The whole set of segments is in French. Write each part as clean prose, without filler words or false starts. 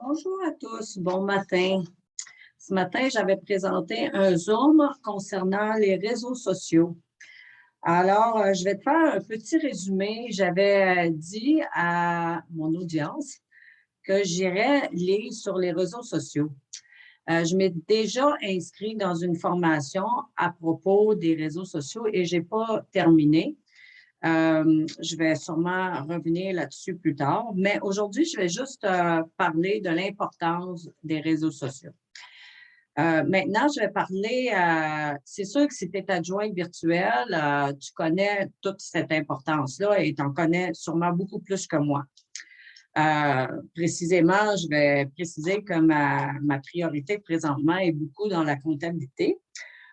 Bonjour à tous, bon matin. Ce matin, j'avais présenté un Zoom concernant les réseaux sociaux. Alors, je vais te faire un petit résumé. J'avais dit à mon audience que j'irais lire sur les réseaux sociaux. Je m'ai déjà inscrit dans une formation à propos des réseaux sociaux et je n'ai pas terminé. Je vais sûrement revenir là-dessus plus tard, mais aujourd'hui, je vais juste parler de l'importance des réseaux sociaux. Maintenant, je vais parler, c'est sûr que si tu es adjoint virtuel, tu connais toute cette importance-là et tu en connais sûrement beaucoup plus que moi. Précisément, je vais préciser que ma priorité présentement est beaucoup dans la comptabilité.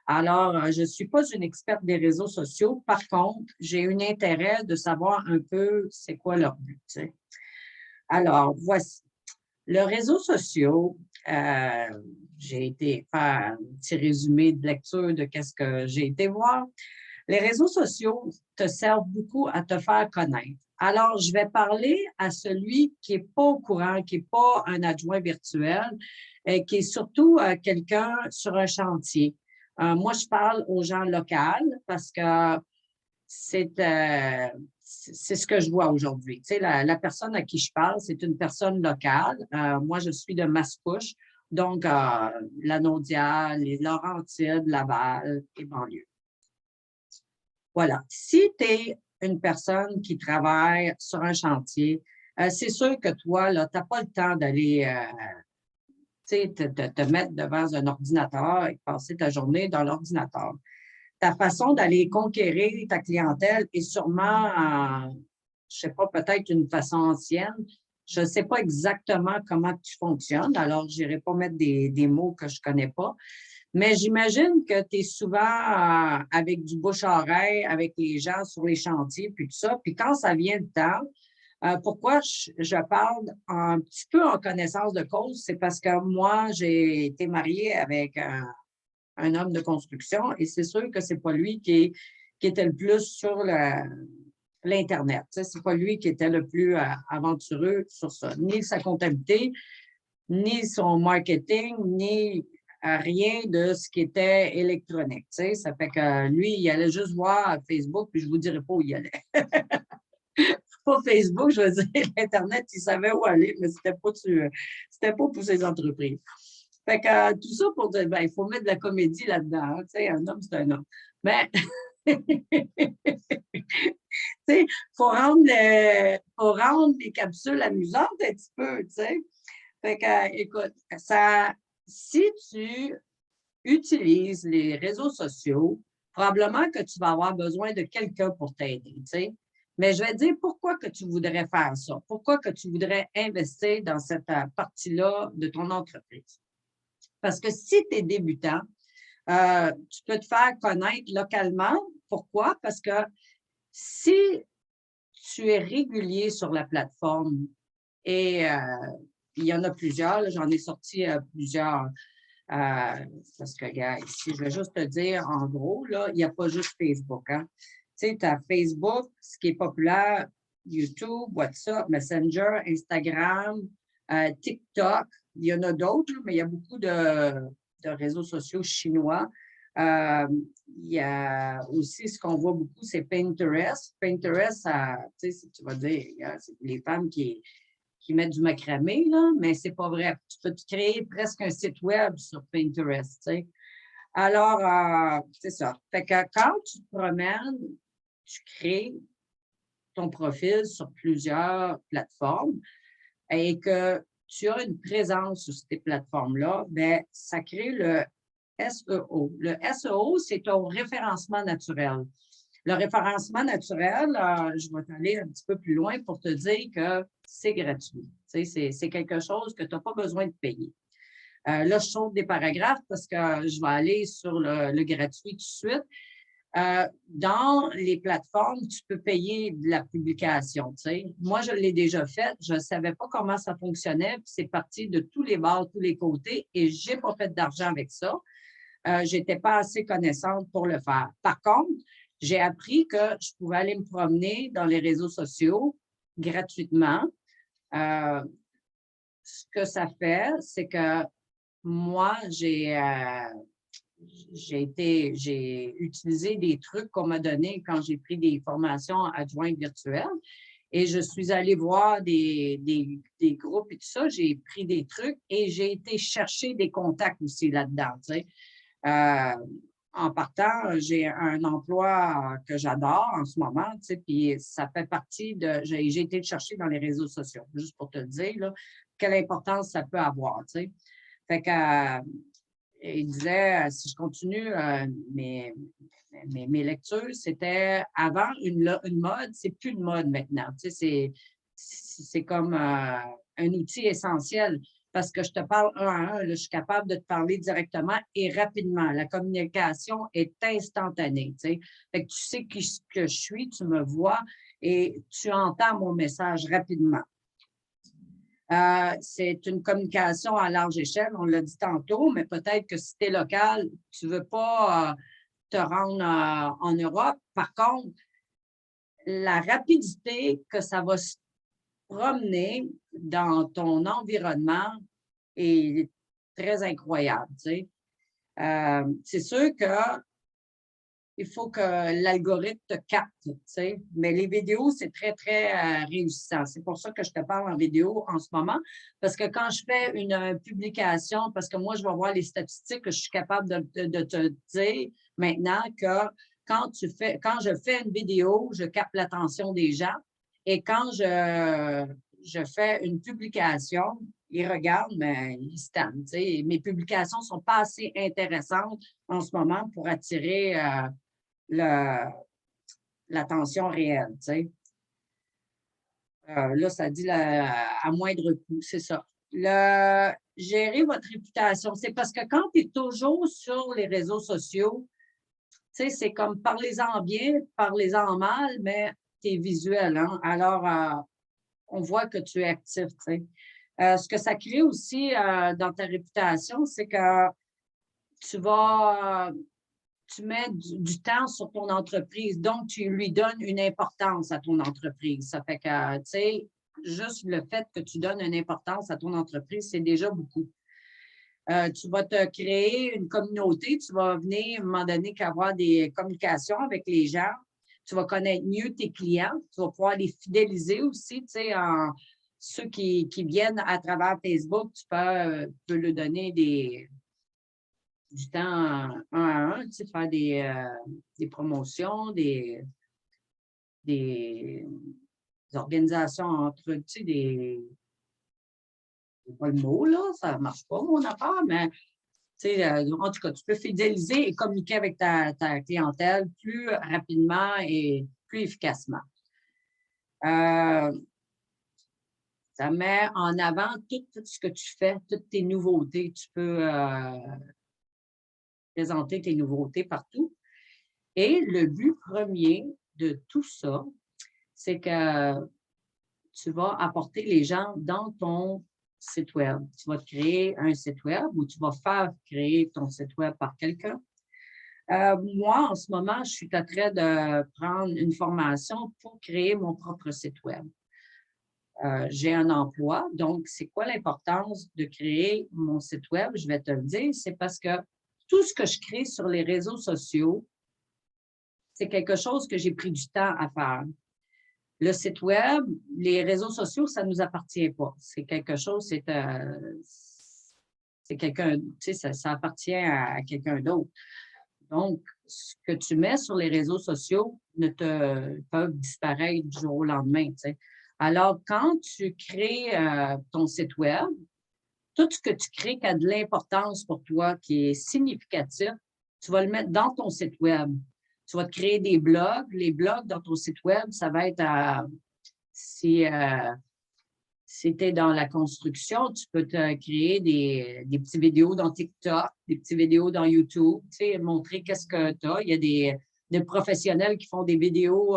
Alors, je ne suis pas une experte des réseaux sociaux. Par contre, j'ai un intérêt de savoir un peu c'est quoi leur but, tu sais. Alors, voici. Le réseau social, j'ai été faire un petit résumé de lecture de qu'est-ce que j'ai été voir. Les réseaux sociaux te servent beaucoup à te faire connaître. Alors, je vais parler à celui qui n'est pas au courant, qui n'est pas un adjoint virtuel, et qui est surtout quelqu'un sur un chantier. Moi, je parle aux gens locaux parce que c'est c'est ce que je vois aujourd'hui. Tu sais, la personne à qui je parle, c'est une personne locale. Moi, je suis de Mascouche, donc la Naudière, les Laurentides, Laval et banlieue. Voilà. Si tu es une personne qui travaille sur un chantier, c'est sûr que toi, là, tu n'as pas le temps d'aller te mettre devant un ordinateur et passer ta journée dans l'ordinateur. Ta façon d'aller conquérir ta clientèle est sûrement, je sais pas, peut-être une façon ancienne. Je ne sais pas exactement comment tu fonctionnes, alors je n'irai pas mettre des mots que je ne connais pas. Mais j'imagine que tu es souvent avec du bouche-à-oreille, avec les gens sur les chantiers, puis tout ça. Puis quand ça vient de temps, pourquoi je parle un petit peu en connaissance de cause, c'est parce que moi, j'ai été mariée avec un homme de construction et c'est sûr que c'est pas lui qui était le plus sur l'Internet. Tu sais, c'est pas lui qui était le plus aventureux sur ça. Ni sa comptabilité, ni son marketing, ni rien de ce qui était électronique. Tu sais, ça fait que lui, il allait juste voir Facebook, puis je vous dirai pas où il allait. Pas Facebook, je veux dire, l'Internet, il savait où aller, mais c'était pas pour ses entreprises. Fait que tout ça pour dire, ben, il faut mettre de la comédie là-dedans. Hein, tu sais, un homme, c'est un homme. Mais, tu sais, faut rendre les capsules amusantes un petit peu, tu sais. Fait que, écoute, si tu utilises les réseaux sociaux, probablement que tu vas avoir besoin de quelqu'un pour t'aider, tu sais. Mais je vais dire pourquoi que tu voudrais faire ça, pourquoi que tu voudrais investir dans cette partie-là de ton entreprise. Parce que si tu es débutant, tu peux te faire connaître localement. Pourquoi? Parce que si tu es régulier sur la plateforme et il y en a plusieurs, j'en ai sorti plusieurs. Parce que, regarde, ici, je vais juste te dire, en gros, là, il n'y a pas juste Facebook. Hein. Tu sais, tu as Facebook, ce qui est populaire, YouTube, WhatsApp, Messenger, Instagram, TikTok. Il y en a d'autres, mais il y a beaucoup de réseaux sociaux chinois. Il y a aussi ce qu'on voit beaucoup, c'est Pinterest. Pinterest, tu sais, tu vas dire, c'est les femmes qui mettent du macramé, là, mais c'est pas vrai. Tu peux te créer presque un site web sur Pinterest, tu sais. Alors, c'est ça. Fait que quand tu te promènes, tu crées ton profil sur plusieurs plateformes et que tu as une présence sur ces plateformes-là, bien, ça crée le SEO. Le SEO, c'est ton référencement naturel. Le référencement naturel, je vais t'aller un petit peu plus loin pour te dire que c'est gratuit. Tu sais, c'est quelque chose que tu n'as pas besoin de payer. Là, je saute des paragraphes parce que je vais aller sur le gratuit tout de suite. Dans les plateformes, tu peux payer de la publication. Tu sais. Moi, je l'ai déjà fait. Je ne savais pas comment ça fonctionnait. C'est parti de tous les bords, tous les côtés, et je n'ai pas fait d'argent avec ça. Je n'étais pas assez connaissante pour le faire. Par contre, j'ai appris que je pouvais aller me promener dans les réseaux sociaux gratuitement. ce que ça fait, c'est que moi, j'ai utilisé des trucs qu'on m'a donnés quand j'ai pris des formations adjointes virtuelles et je suis allée voir des groupes et tout ça. J'ai pris des trucs et j'ai été chercher des contacts aussi là-dedans, tu sais. En partant, j'ai un emploi que j'adore en ce moment, tu sais, puis ça fait partie de... J'ai été le chercher dans les réseaux sociaux, juste pour te le dire, là, quelle importance ça peut avoir, tu sais. Fait que, il disait, si je continue mes lectures, c'était avant une mode, c'est plus une mode maintenant, tu sais, c'est comme un outil essentiel. Parce que je te parle un à un, là, je suis capable de te parler directement et rapidement. La communication est instantanée, tu sais. Fait que tu sais qui que je suis, tu me vois et tu entends mon message rapidement. C'est une communication à large échelle, on l'a dit tantôt, mais peut-être que si tu es local, tu ne veux pas te rendre en Europe. Par contre, la rapidité que ça va se promener dans ton environnement est très incroyable, tu sais. C'est sûr qu'il faut que l'algorithme te capte, tu sais, mais les vidéos, c'est très, très réussissant. C'est pour ça que je te parle en vidéo en ce moment, parce que quand je fais une publication, parce que moi, je vais voir les statistiques, je suis capable de te dire maintenant que quand je fais une vidéo, je capte l'attention des gens et quand je fais une publication, ils regardent, mais ils se tannent, tu sais. Mes publications ne sont pas assez intéressantes en ce moment pour attirer l'attention réelle, tu sais. Là, ça dit à moindre coût, c'est ça. Gérer votre réputation, c'est parce que quand tu es toujours sur les réseaux sociaux, tu sais, c'est comme parlez-en bien, parlez-en mal, mais tu es visuel, hein? Alors, on voit que tu es actif, tu sais. Ce que ça crée aussi dans ta réputation, c'est que tu vas tu mets du temps sur ton entreprise, donc tu lui donnes une importance à ton entreprise. Ça fait que, tu sais, juste le fait que tu donnes une importance à ton entreprise, c'est déjà beaucoup. Tu vas te créer une communauté, tu vas venir, à un moment donné, avoir des communications avec les gens, tu vas connaître mieux tes clients, tu vas pouvoir les fidéliser aussi, tu sais, ceux qui viennent à travers Facebook, tu peux leur donner du temps un à un, tu sais, faire des promotions, des organisations entre, tu sais, pas le mot, là, ça ne marche pas, mon affaire, mais tu sais, en tout cas, tu peux fidéliser et communiquer avec ta clientèle plus rapidement et plus efficacement. Ça met en avant tout ce que tu fais, toutes tes nouveautés. Tu peux présenter tes nouveautés partout. Et le but premier de tout ça, c'est que tu vas apporter les gens dans ton site web. Tu vas créer un site web ou tu vas faire créer ton site web par quelqu'un. Moi, en ce moment, je suis en train de prendre une formation pour créer mon propre site web. J'ai un emploi, donc c'est quoi l'importance de créer mon site web? Je vais te le dire, c'est parce que tout ce que je crée sur les réseaux sociaux, c'est quelque chose que j'ai pris du temps à faire. Le site web, les réseaux sociaux, ça ne nous appartient pas. C'est quelque chose, c'est quelqu'un, tu sais, ça appartient à quelqu'un d'autre. Donc, ce que tu mets sur les réseaux sociaux peuvent disparaître du jour au lendemain, tu sais. Alors, quand tu crées ton site web, tout ce que tu crées qui a de l'importance pour toi, qui est significatif, tu vas le mettre dans ton site web. Tu vas te créer des blogs. Les blogs dans ton site web, ça va être si tu es dans la construction, tu peux te créer des petites vidéos dans TikTok, des petites vidéos dans YouTube, tu sais, montrer qu'est-ce que tu as. Il y a des professionnels qui font des vidéos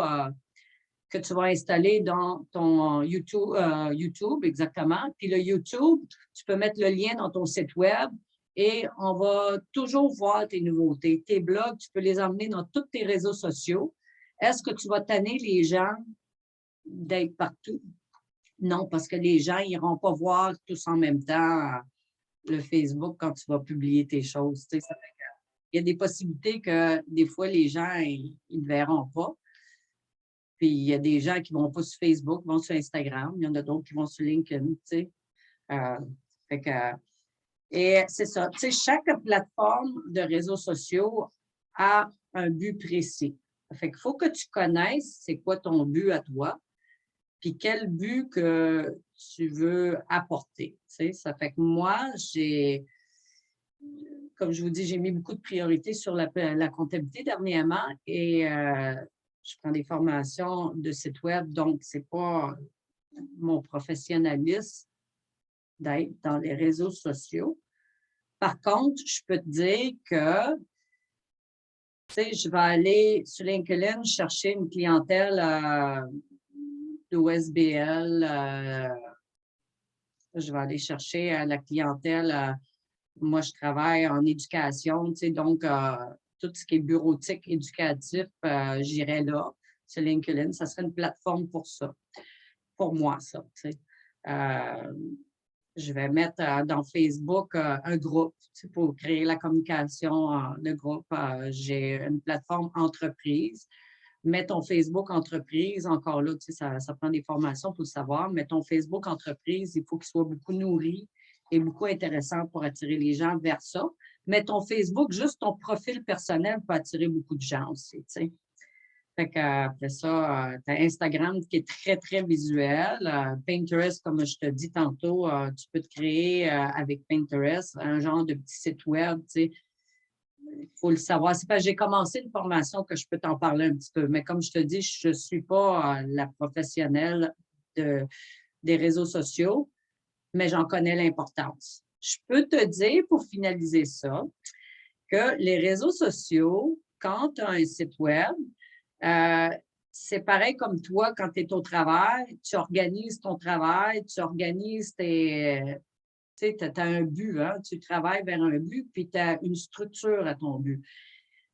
que tu vas installer dans ton YouTube, exactement. Puis le YouTube, tu peux mettre le lien dans ton site web et on va toujours voir tes nouveautés. Tes blogs, tu peux les emmener dans tous tes réseaux sociaux. Est-ce que tu vas tanner les gens d'être partout? Non, parce que les gens n'iront pas voir tous en même temps le Facebook quand tu vas publier tes choses. Tu sais, il y a des possibilités que des fois, les gens, ils ne verront pas. Puis il y a des gens qui ne vont pas sur Facebook, vont sur Instagram. Il y en a d'autres qui vont sur LinkedIn, tu sais. Euh, fait que, et c'est ça. Tu sais, chaque plateforme de réseaux sociaux a un but précis. Fait qu'il faut que tu connaisses c'est quoi ton but à toi, puis quel but que tu veux apporter. Tu sais. Ça fait que moi, comme je vous dis, j'ai mis beaucoup de priorité sur la comptabilité dernièrement et je prends des formations de site web, donc ce n'est pas mon professionnalisme d'être dans les réseaux sociaux. Par contre, je peux te dire que, tu sais, je vais aller sur LinkedIn chercher une clientèle d'OSBL. Je vais aller chercher la clientèle. Moi, je travaille en éducation, tu sais, donc tout ce qui est bureautique, éducatif, j'irai là, sur LinkedIn. Ça serait une plateforme pour ça, pour moi, ça, tu sais. Je vais mettre dans Facebook un groupe pour créer la communication de groupe. J'ai une plateforme entreprise. Mets ton Facebook entreprise, encore là, tu sais, ça prend des formations pour le savoir. Mais ton Facebook entreprise, il faut qu'il soit beaucoup nourri et beaucoup intéressant pour attirer les gens vers ça. Mais ton Facebook, juste ton profil personnel peut attirer beaucoup de gens aussi, tu sais. Fait qu'après ça, tu as Instagram qui est très, très visuel. Pinterest, comme je te dis tantôt, tu peux te créer avec Pinterest un genre de petit site web, tu sais. Il faut le savoir. C'est parce que j'ai commencé une formation que je peux t'en parler un petit peu. Mais comme je te dis, je ne suis pas la professionnelle des réseaux sociaux, mais j'en connais l'importance. Je peux te dire, pour finaliser ça, que les réseaux sociaux, quand tu as un site web, c'est pareil comme toi, quand tu es au travail, tu organises ton travail, tu organises tes. Tu sais, tu as un but, hein? Tu travailles vers un but, puis tu as une structure à ton but.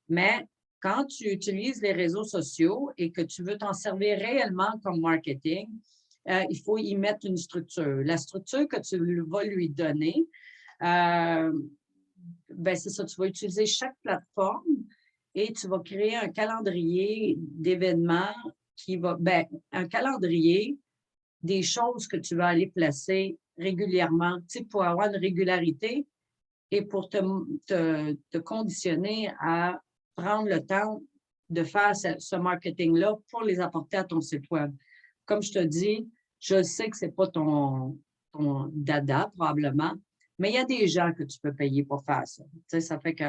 Mais quand tu utilises les réseaux sociaux et que tu veux t'en servir réellement comme marketing, il faut y mettre une structure. La structure que tu vas lui donner, ben c'est ça, tu vas utiliser chaque plateforme et tu vas créer un calendrier d'événements qui va, ben, un calendrier des choses que tu vas aller placer régulièrement, tu sais, pour avoir une régularité et pour te conditionner à prendre le temps de faire ce marketing-là pour les apporter à ton site web. Comme je te dis, je sais que ce n'est pas ton dada, probablement, mais il y a des gens que tu peux payer pour faire ça. Tu sais, ça fait que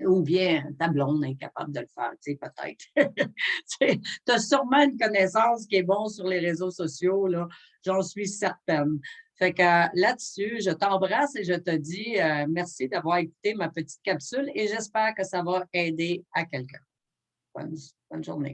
ou bien ta blonde est incapable de le faire, tu sais, peut-être. Tu as sûrement une connaissance qui est bonne sur les réseaux sociaux, là, j'en suis certaine. Fait que là-dessus, je t'embrasse et je te dis merci d'avoir écouté ma petite capsule et j'espère que ça va aider à quelqu'un. Bonne journée.